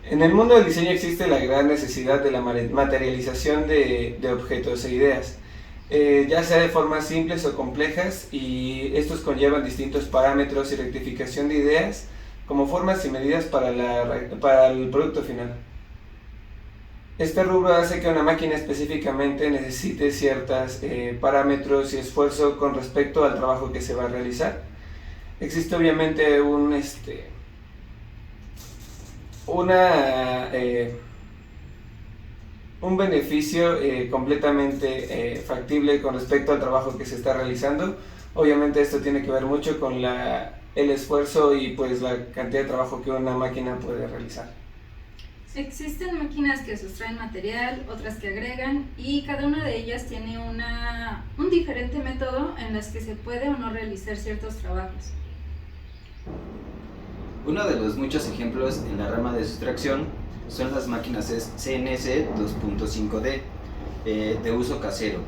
En el mundo del diseño existe la gran necesidad de la materialización de objetos e ideas, ya sea de formas simples o complejas, y estos conllevan distintos parámetros y rectificación de ideas como formas y medidas para el producto final. Este rubro hace que una máquina específicamente necesite ciertos parámetros y esfuerzo con respecto al trabajo que se va a realizar. Existe obviamente una, un beneficio completamente factible con respecto al trabajo que se está realizando. Obviamente esto tiene que ver mucho con el esfuerzo y pues la cantidad de trabajo que una máquina puede realizar. Existen máquinas que sustraen material, otras que agregan, y cada una de ellas tiene un diferente método en las que se puede o no realizar ciertos trabajos. Uno de los muchos ejemplos en la rama de sustracción son las máquinas CNC 2.5D de uso casero,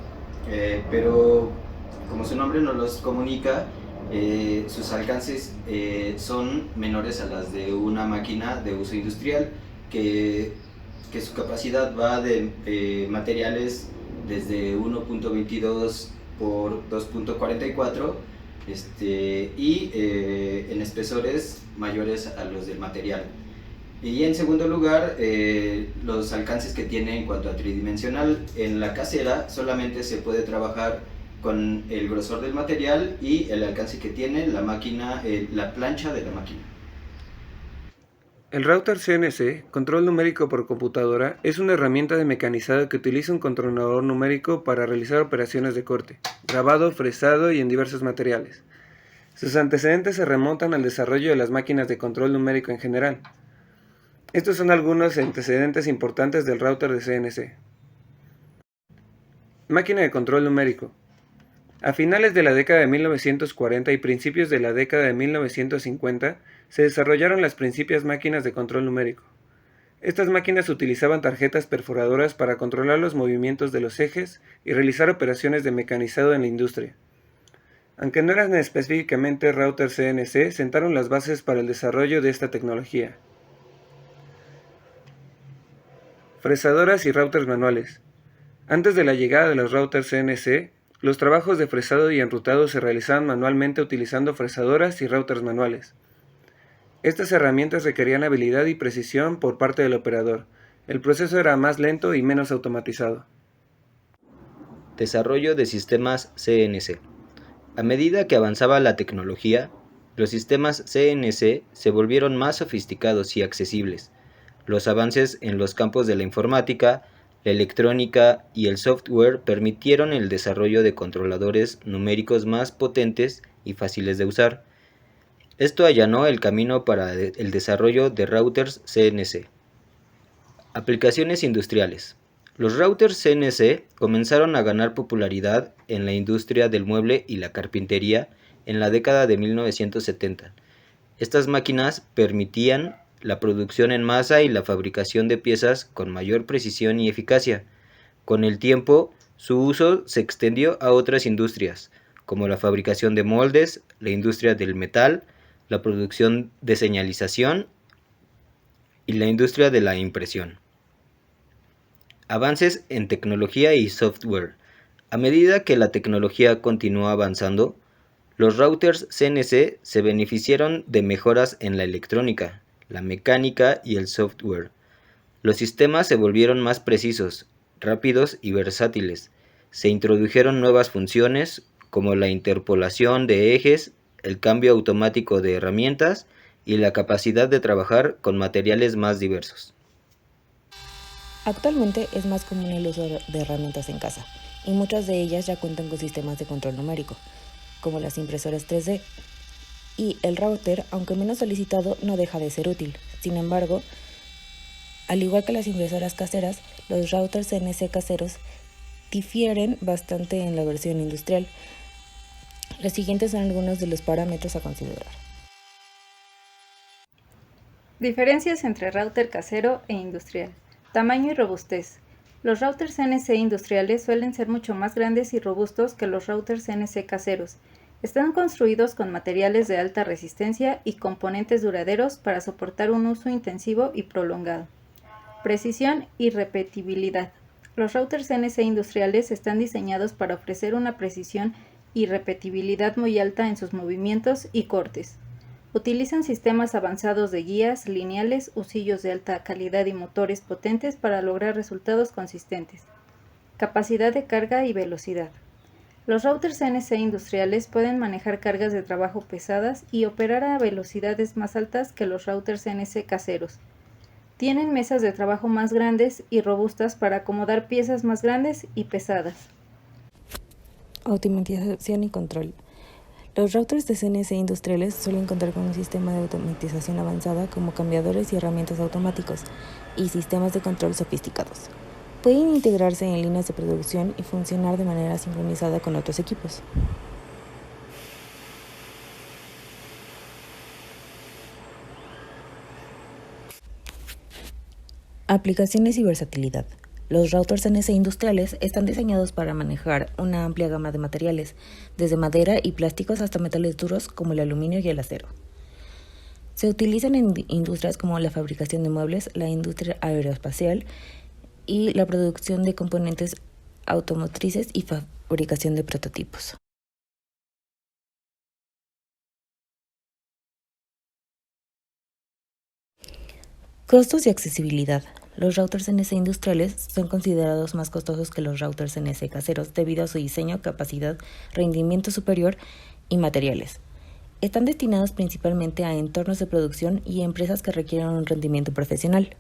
pero como su nombre nos los comunica, sus alcances son menores a las de una máquina de uso industrial, que su capacidad va de materiales desde 1.22 por 2.44 y en espesores mayores a los del material. Y en segundo lugar, los alcances que tiene en cuanto a tridimensional. En la casera solamente se puede trabajar con el grosor del material y el alcance que tiene la máquina, la plancha de la máquina. El router CNC, control numérico por computadora, es una herramienta de mecanizado que utiliza un controlador numérico para realizar operaciones de corte, grabado, fresado y en diversos materiales. Sus antecedentes se remontan al desarrollo de las máquinas de control numérico en general. Estos son algunos antecedentes importantes del router de CNC. Máquina de control numérico. A finales de la década de 1940 y principios de la década de 1950, se desarrollaron las principias máquinas de control numérico. Estas máquinas utilizaban tarjetas perforadoras para controlar los movimientos de los ejes y realizar operaciones de mecanizado en la industria. Aunque no eran específicamente routers CNC, sentaron las bases para el desarrollo de esta tecnología. Fresadoras y routers manuales. Antes de la llegada de los routers CNC, los trabajos de fresado y enrutado se realizaban manualmente utilizando fresadoras y routers manuales. Estas herramientas requerían habilidad y precisión por parte del operador. El proceso era más lento y menos automatizado. Desarrollo de sistemas CNC. A medida que avanzaba la tecnología, los sistemas CNC se volvieron más sofisticados y accesibles. Los avances en los campos de la informática, la electrónica y el software permitieron el desarrollo de controladores numéricos más potentes y fáciles de usar. Esto allanó el camino para el desarrollo de routers CNC. Aplicaciones industriales. Los routers CNC comenzaron a ganar popularidad en la industria del mueble y la carpintería en la década de 1970. Estas máquinas permitían la producción en masa y la fabricación de piezas con mayor precisión y eficacia. Con el tiempo, su uso se extendió a otras industrias, como la fabricación de moldes, la industria del metal, la producción de señalización y la industria de la impresión. Avances en tecnología y software. A medida que la tecnología continuó avanzando, los routers CNC se beneficiaron de mejoras en la electrónica, la mecánica y el software. Los sistemas se volvieron más precisos, rápidos y versátiles. Se introdujeron nuevas funciones como la interpolación de ejes, el cambio automático de herramientas y la capacidad de trabajar con materiales más diversos. Actualmente es más común el uso de herramientas en casa, y muchas de ellas ya cuentan con sistemas de control numérico, como las impresoras 3D. Y el router, aunque menos solicitado, no deja de ser útil. Sin embargo, al igual que las impresoras caseras, los routers CNC caseros difieren bastante en la versión industrial. Los siguientes son algunos de los parámetros a considerar. Diferencias entre router casero e industrial. Tamaño y robustez. Los routers CNC industriales suelen ser mucho más grandes y robustos que los routers CNC caseros. Están construidos con materiales de alta resistencia y componentes duraderos para soportar un uso intensivo y prolongado. Precisión y repetibilidad. Los routers NC industriales están diseñados para ofrecer una precisión y repetibilidad muy alta en sus movimientos y cortes. Utilizan sistemas avanzados de guías lineales, husillos de alta calidad y motores potentes para lograr resultados consistentes. Capacidad de carga y velocidad. Los routers NC industriales pueden manejar cargas de trabajo pesadas y operar a velocidades más altas que los routers NC caseros. Tienen mesas de trabajo más grandes y robustas para acomodar piezas más grandes y pesadas. Automatización y control. Los routers de CNC industriales suelen contar con un sistema de automatización avanzada como cambiadores y herramientas automáticos y sistemas de control sofisticados. Pueden integrarse en líneas de producción y funcionar de manera sincronizada con otros equipos. Aplicaciones y versatilidad. Los routers CNC industriales están diseñados para manejar una amplia gama de materiales, desde madera y plásticos hasta metales duros como el aluminio y el acero. Se utilizan en industrias como la fabricación de muebles, la industria aeroespacial y la producción de componentes automotrices y fabricación de prototipos. Costos y accesibilidad. Los routers NC industriales son considerados más costosos que los routers NC caseros debido a su diseño, capacidad, rendimiento superior y materiales. Están destinados principalmente a entornos de producción y empresas que requieren un rendimiento profesional.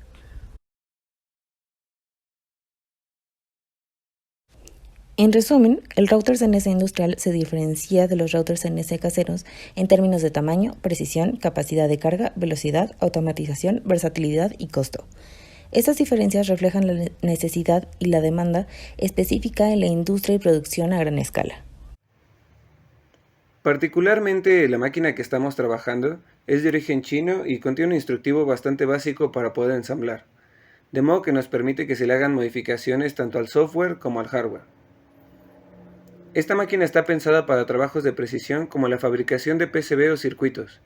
En resumen, el router CNC industrial se diferencia de los routers CNC caseros en términos de tamaño, precisión, capacidad de carga, velocidad, automatización, versatilidad y costo. Estas diferencias reflejan la necesidad y la demanda específica en la industria y producción a gran escala. Particularmente la máquina que estamos trabajando es de origen chino y contiene un instructivo bastante básico para poder ensamblar, de modo que nos permite que se le hagan modificaciones tanto al software como al hardware. Esta máquina está pensada para trabajos de precisión como la fabricación de PCB o circuitos.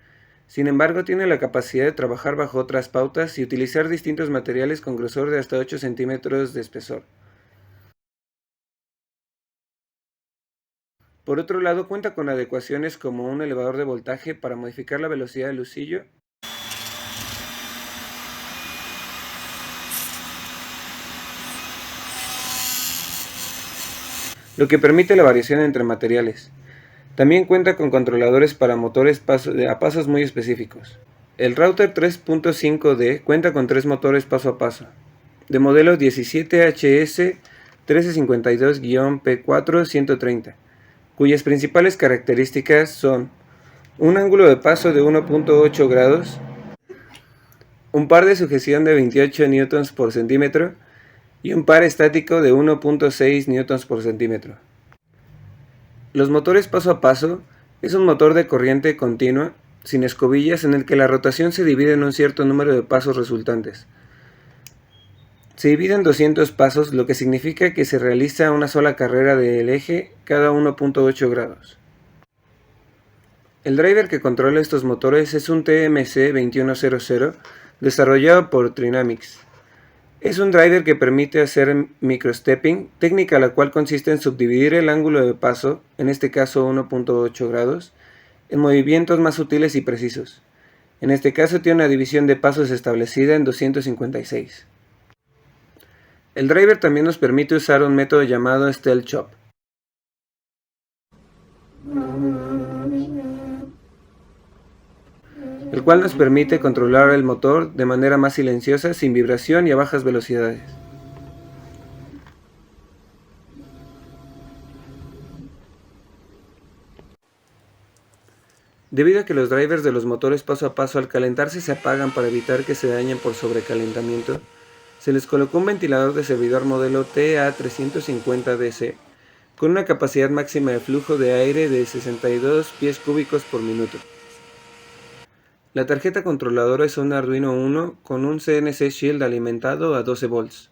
Sin embargo, tiene la capacidad de trabajar bajo otras pautas y utilizar distintos materiales con grosor de hasta 8 centímetros de espesor. Por otro lado, cuenta con adecuaciones como un elevador de voltaje para modificar la velocidad del husillo, lo que permite la variación entre materiales. También cuenta con controladores para motores a pasos muy específicos. El router 3.5D cuenta con 3 motores paso a paso, de modelo 17HS 1352-P4-130, cuyas principales características son un ángulo de paso de 1.8 grados, un par de sujeción de 28 newtons por centímetro y un par estático de 1.6 newtons por centímetro. Los motores paso a paso es un motor de corriente continua, sin escobillas, en el que la rotación se divide en un cierto número de pasos resultantes. Se divide en 200 pasos, lo que significa que se realiza una sola carrera del eje cada 1.8 grados. El driver que controla estos motores es un TMC2100 desarrollado por Trinamics. Es un driver que permite hacer microstepping, técnica la cual consiste en subdividir el ángulo de paso, en este caso 1.8 grados, en movimientos más sutiles y precisos. En este caso tiene una división de pasos establecida en 256. El driver también nos permite usar un método llamado Stealth Chop, el cual nos permite controlar el motor de manera más silenciosa, sin vibración y a bajas velocidades. Debido a que los drivers de los motores paso a paso al calentarse se apagan para evitar que se dañen por sobrecalentamiento, se les colocó un ventilador de servidor modelo TA350DC con una capacidad máxima de flujo de aire de 62 pies cúbicos por minuto. La tarjeta controladora es un Arduino Uno con un CNC Shield alimentado a 12 volts.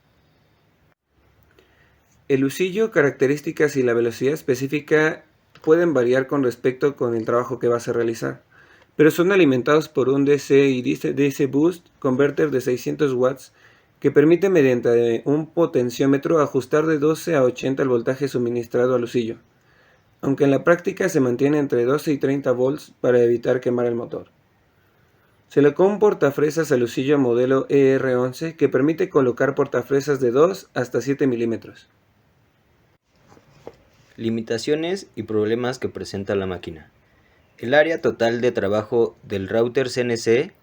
El husillo, características y la velocidad específica pueden variar con respecto con el trabajo que vas a realizar, pero son alimentados por un DC y DC Boost Converter de 600 watts que permite mediante un potenciómetro ajustar de 12 a 80 el voltaje suministrado al husillo, aunque en la práctica se mantiene entre 12 y 30 volts para evitar quemar el motor. Se le colocó un portafresas al husillo modelo ER11 que permite colocar portafresas de 2 hasta 7 milímetros. Limitaciones y problemas que presenta la máquina. El área total de trabajo del router CNC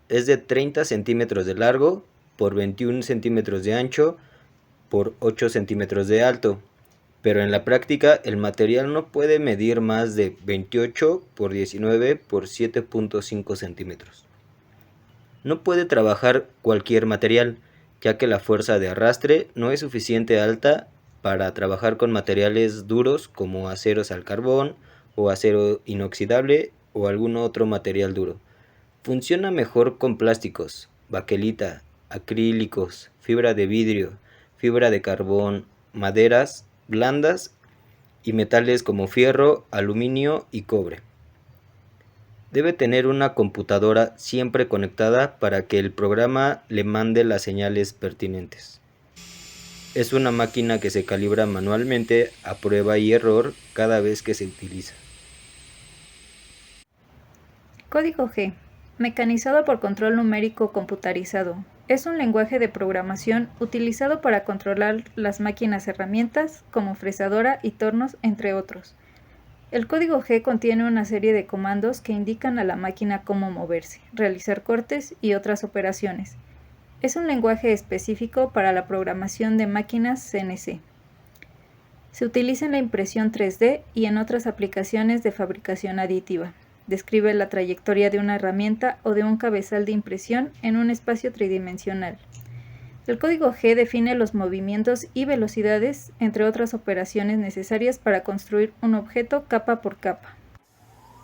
es de 30 centímetros de largo por 21 centímetros de ancho por 8 centímetros de alto, pero en la práctica el material no puede medir más de 28 por 19 por 7.5 centímetros. No puede trabajar cualquier material, ya que la fuerza de arrastre no es suficiente alta para trabajar con materiales duros como aceros al carbón o acero inoxidable o algún otro material duro. Funciona mejor con plásticos, baquelita, acrílicos, fibra de vidrio, fibra de carbón, maderas blandas y metales como fierro, aluminio y cobre. Debe tener una computadora siempre conectada para que el programa le mande las señales pertinentes. Es una máquina que se calibra manualmente a prueba y error cada vez que se utiliza. Código G, mecanizado por control numérico computarizado. Es un lenguaje de programación utilizado para controlar las máquinas herramientas como fresadora y tornos, entre otros. El código G contiene una serie de comandos que indican a la máquina cómo moverse, realizar cortes y otras operaciones. Es un lenguaje específico para la programación de máquinas CNC. Se utiliza en la impresión 3D y en otras aplicaciones de fabricación aditiva. Describe la trayectoria de una herramienta o de un cabezal de impresión en un espacio tridimensional. El código G define los movimientos y velocidades, entre otras operaciones necesarias para construir un objeto capa por capa.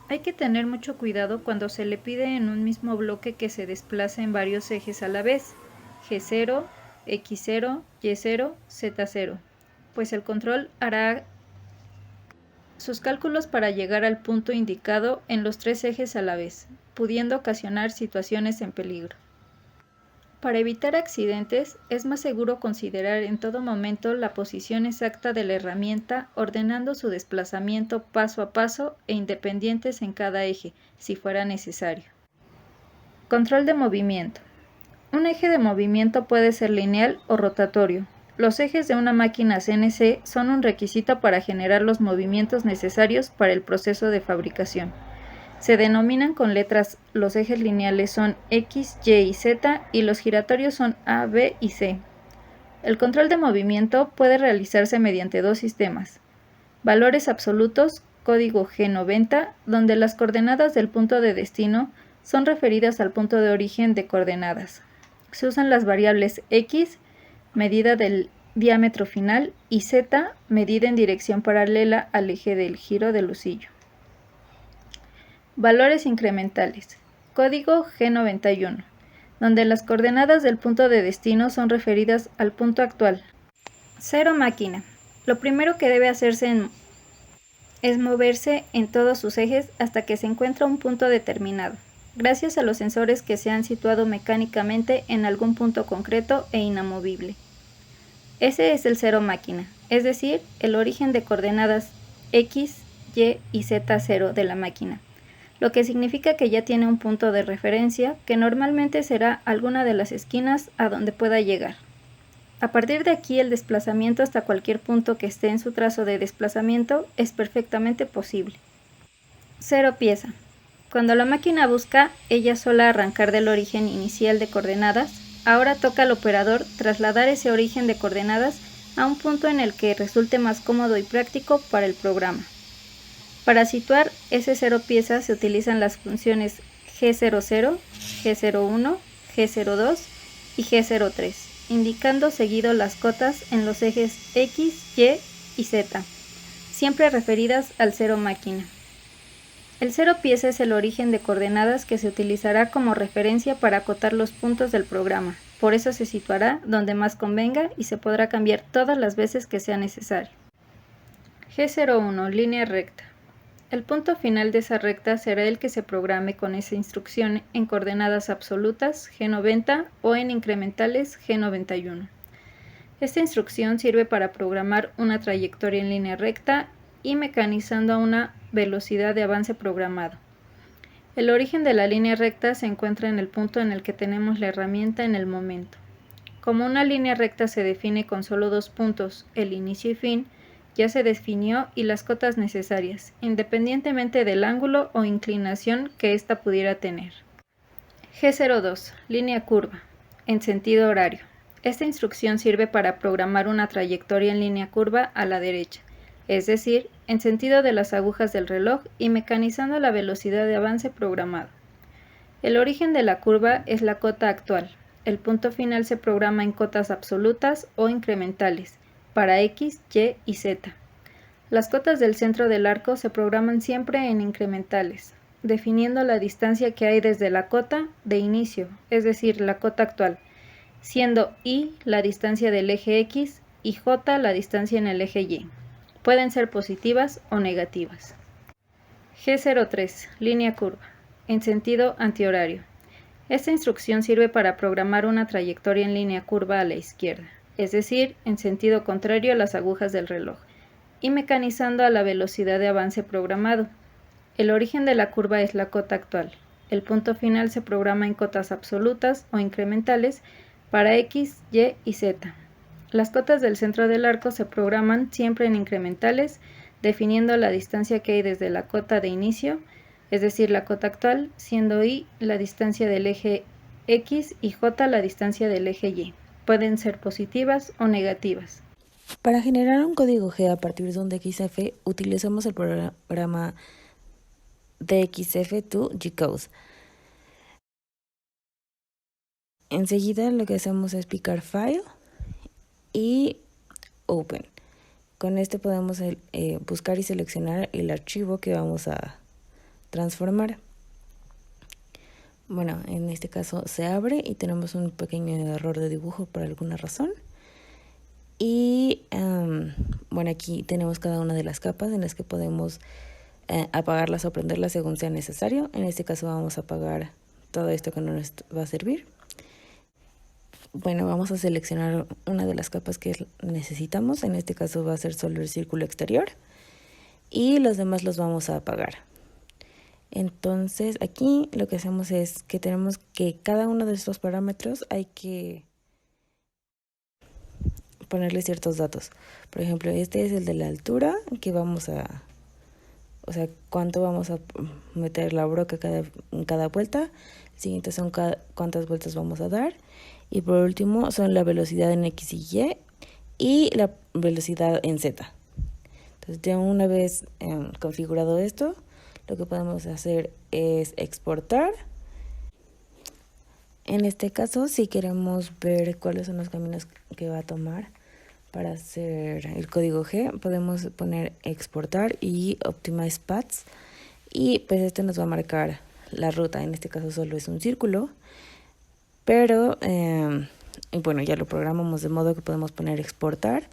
Hay que tener mucho cuidado cuando se le pide en un mismo bloque que se desplace en varios ejes a la vez, G0, X0, Y0, Z0, pues el control hará sus cálculos para llegar al punto indicado en los tres ejes a la vez, pudiendo ocasionar situaciones en peligro. Para evitar accidentes, es más seguro considerar en todo momento la posición exacta de la herramienta, ordenando su desplazamiento paso a paso e independientes en cada eje, si fuera necesario. Control de movimiento. Un eje de movimiento puede ser lineal o rotatorio. Los ejes de una máquina CNC son un requisito para generar los movimientos necesarios para el proceso de fabricación. Se denominan con letras, los ejes lineales son X, Y y Z y los giratorios son A, B y C. El control de movimiento puede realizarse mediante dos sistemas. Valores absolutos, código G90, donde las coordenadas del punto de destino son referidas al punto de origen de coordenadas. Se usan las variables X, medida del diámetro final, y Z, medida en dirección paralela al eje del giro del husillo. Valores incrementales. Código G91, donde las coordenadas del punto de destino son referidas al punto actual. Cero máquina. Lo primero que debe hacerse es moverse en todos sus ejes hasta que se encuentra un punto determinado, gracias a los sensores que se han situado mecánicamente en algún punto concreto e inamovible. Ese es el cero máquina, es decir, el origen de coordenadas X, Y y Z0 de la máquina, lo que significa que ya tiene un punto de referencia que normalmente será alguna de las esquinas a donde pueda llegar. A partir de aquí, el desplazamiento hasta cualquier punto que esté en su trazo de desplazamiento es perfectamente posible. Cero pieza. Cuando la máquina busca ella sola arrancar del origen inicial de coordenadas, ahora toca al operador trasladar ese origen de coordenadas a un punto en el que resulte más cómodo y práctico para el programa. Para situar ese cero pieza se utilizan las funciones G00, G01, G02 y G03, indicando seguido las cotas en los ejes X, Y y Z, siempre referidas al cero máquina. El cero pieza es el origen de coordenadas que se utilizará como referencia para acotar los puntos del programa, por eso se situará donde más convenga y se podrá cambiar todas las veces que sea necesario. G01, línea recta. El punto final de esa recta será el que se programe con esa instrucción en coordenadas absolutas G90 o en incrementales G91. Esta instrucción sirve para programar una trayectoria en línea recta y mecanizando a una velocidad de avance programado. El origen de la línea recta se encuentra en el punto en el que tenemos la herramienta en el momento. Como una línea recta se define con solo dos puntos, el inicio y fin, ya se definió y las cotas necesarias, independientemente del ángulo o inclinación que ésta pudiera tener. G02. Línea curva, en sentido horario. Esta instrucción sirve para programar una trayectoria en línea curva a la derecha, es decir, en sentido de las agujas del reloj y mecanizando la velocidad de avance programado. El origen de la curva es la cota actual. El punto final se programa en cotas absolutas o incrementales, para X, Y y Z. Las cotas del centro del arco se programan siempre en incrementales, definiendo la distancia que hay desde la cota de inicio, es decir, la cota actual, siendo Y la distancia del eje X y J la distancia en el eje Y. Pueden ser positivas o negativas. G03. Línea curva, en sentido antihorario. Esta instrucción sirve para programar una trayectoria en línea curva a la izquierda, es decir, en sentido contrario a las agujas del reloj, y mecanizando a la velocidad de avance programado. El origen de la curva es la cota actual. El punto final se programa en cotas absolutas o incrementales para X, Y y Z. Las cotas del centro del arco se programan siempre en incrementales, definiendo la distancia que hay desde la cota de inicio, es decir, la cota actual, siendo Y la distancia del eje X y J la distancia del eje Y. Pueden ser positivas o negativas. Para generar un código G a partir de un DXF, utilizamos el programa DXF2G-Code. Enseguida lo que hacemos es picar File y Open. Con este podemos buscar y seleccionar el archivo que vamos a transformar. Bueno, en este caso se abre y tenemos un pequeño error de dibujo por alguna razón. Y bueno, aquí tenemos cada una de las capas en las que podemos apagarlas o prenderlas según sea necesario. En este caso vamos a apagar todo esto que no nos va a servir. Bueno, vamos a seleccionar una de las capas que necesitamos. En este caso va a ser solo el círculo exterior. Y los demás los vamos a apagar. Entonces aquí lo que hacemos es que tenemos que cada uno de estos parámetros hay que ponerle ciertos datos. Por ejemplo, este es el de la altura que vamos a, o sea, cuánto vamos a meter la broca en cada vuelta. El siguiente son cuántas vueltas vamos a dar. Y por último son la velocidad en X y Y la velocidad en Z. Entonces ya una vez configurado esto, lo que podemos hacer es exportar. En este caso, si queremos ver cuáles son los caminos que va a tomar para hacer el código G, podemos poner exportar y optimize paths. Y pues este nos va a marcar la ruta. En este caso solo es un círculo. Pero, y bueno, ya lo programamos de modo que podemos poner exportar,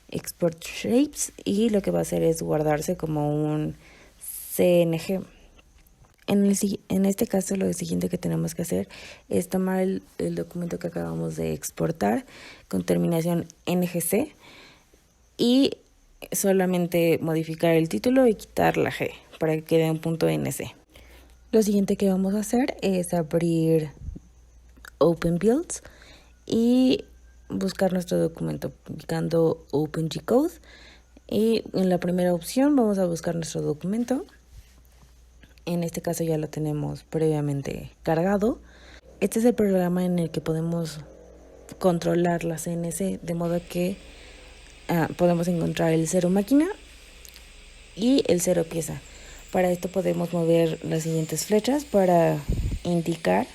export shapes, y lo que va a hacer es guardarse como un CNG. En este caso lo siguiente que tenemos que hacer es tomar el documento que acabamos de exportar con terminación NGC y solamente modificar el título y quitar la G para que quede un punto NC. Lo siguiente que vamos a hacer es abrir Open Builds y buscar nuestro documento picando OpenGCode, y en la primera opción vamos a buscar nuestro documento. En este caso ya lo tenemos previamente cargado. Este es el programa en el que podemos controlar la CNC, de modo que podemos encontrar el 0 máquina y el 0 pieza. Para esto podemos mover las siguientes flechas para indicar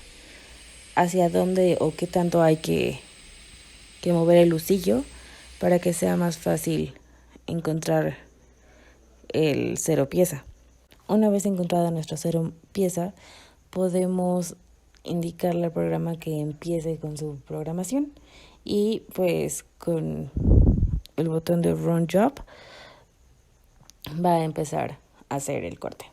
hacia dónde o qué tanto hay que mover el husillo para que sea más fácil encontrar el 0 pieza. Una vez encontrada nuestra 0 pieza, podemos indicarle al programa que empiece con su programación, y pues con el botón de Run Job va a empezar hacer el corte.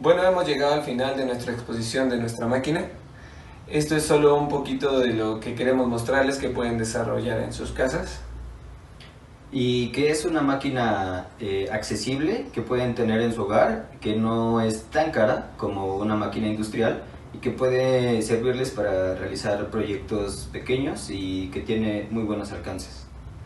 Bueno, hemos llegado al final de nuestra exposición de nuestra máquina. Esto es solo un poquito de lo que queremos mostrarles que pueden desarrollar en sus casas. Y que es una máquina accesible que pueden tener en su hogar, que no es tan cara como una máquina industrial y que puede servirles para realizar proyectos pequeños y que tiene muy buenos alcances.